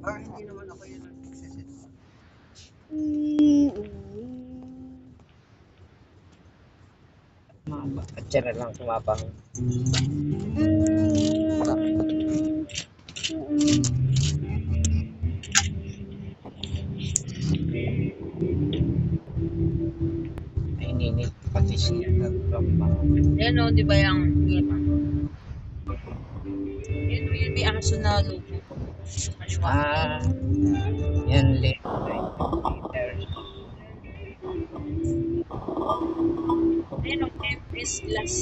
Hindi naman ako yun ang nagsisit. Atya na lang sumabang. Ay, ninit pati siya. Yan o, di ba yung iba? Yan o, yun may aso na logo. Kaliwa. Yan liters. Yan o, MS Glass.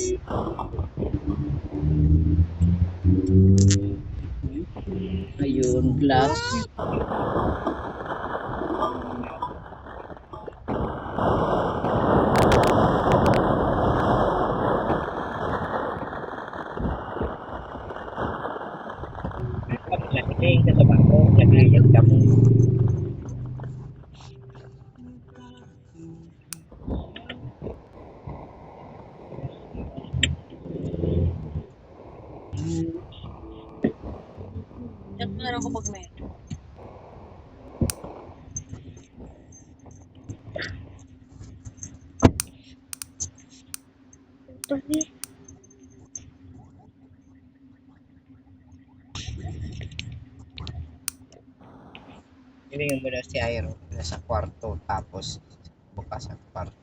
Ayun, glass. Lagay ka sa bangko, lagay yung damo. Yan meron ko pag may. Ibigyan mo daw si Airo nasa kwarto tapos bukas ang kwarto.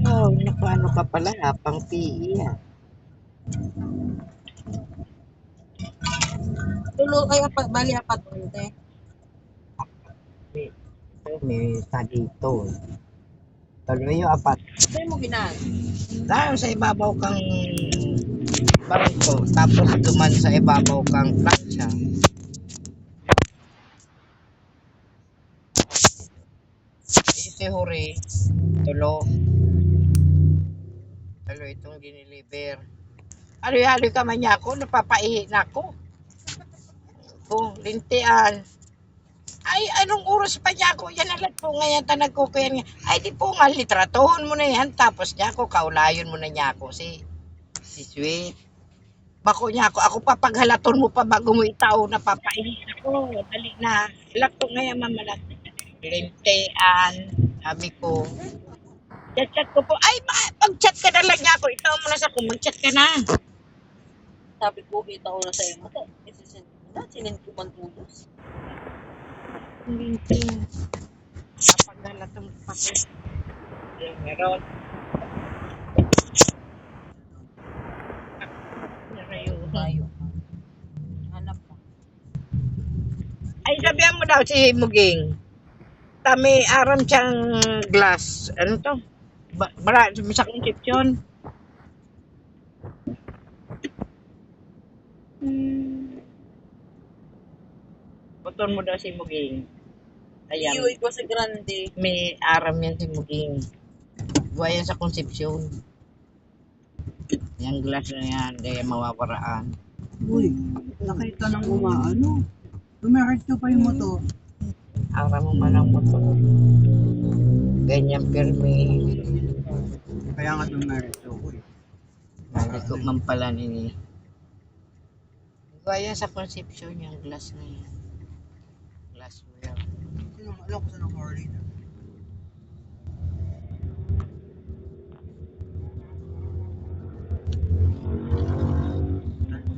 Wow, nakaano ka pala, pang PE ah. Tulo, ay apat, bali apat o te. May isa dito. Tuloy yung apat. Saan mo ginaan? Dahil sa ibabaw kang barko, tapos duman sa ibabaw kang plancha. Isi huri, tulo. Tulo itong giniliber. Haloy-haloy ka man niya ako, napapaihi na ako. Kung lintian. Ay, anong oras pa niya ako? Yan alat po ngayon, tanag ko kaya nga. Ay, di po nga, litratohon mo na yan. Tapos niya ako, kaulayon mo na niya ako. Si Sweet. Bako niya ako papaghalaton mo pa bago mo itaw, napapaihi ako. Dali na. Alat po ngayon, mamalat. Lintian. Sabi ko. Chat ko po. Ay, mag-chat ka na lang niya ako. Itaw mo na sa kung mag-chat ka na. Sabi ko, kita ko na sa iyo. Mata, isisend ko na. Sinin ko man tulos. Lintian. Papaghalaton pa ko. Meron. Tayo. Hanap mo. Ay, sabihan mo daw si Muging. Tami aram siyang glass. Ano to? Sa conception. Puton mo daw si Muging. Ayan. Iuwi ko sa Grande. May aram yan si Muging. Buhay yan sa conception. Yung glass na yan, kaya mawawaraan. Uy, nakita nang umaano. Dumiretso pa yung motor. Aram mo man ang motor. Ganyan pirmi. Kaya nga dumiretso ko eh. Malikot man pala nini. Buhay yan sa conception yung glass na yan. Glass mo yan. Alam ko sa ng Harley na.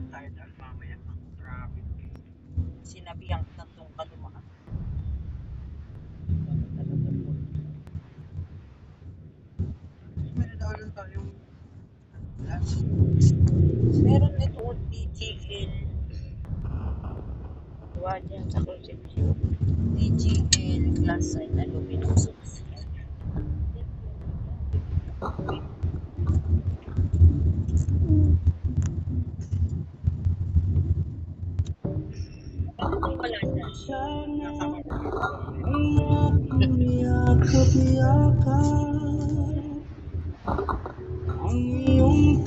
Tayo dahil mamaya ang traffic. Sinabihan ko ng tong kalumaan. May nadaanan tayong glass. Meron nito DGL. Gawa dyan sa Concepcion. DGL glass and aluminum source. Ano wala dyan? Sana ang aking yakap-yakap, ang iyong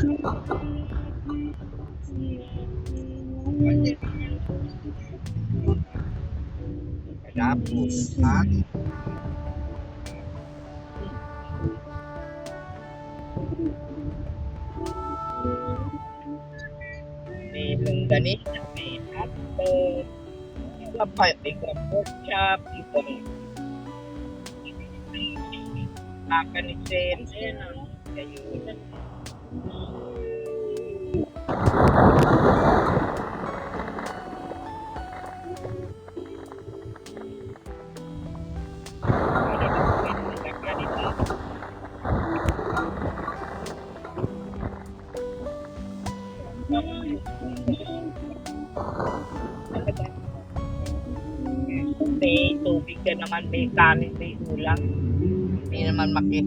Tapos, ha? May longganisa, may hotdog, iba pa, iba pork chop, iba kakanisin, Ayan na. ayun. Ano na po yung nagkakanito? May tubig ka naman, may kanin, may ulam. Hindi naman makit.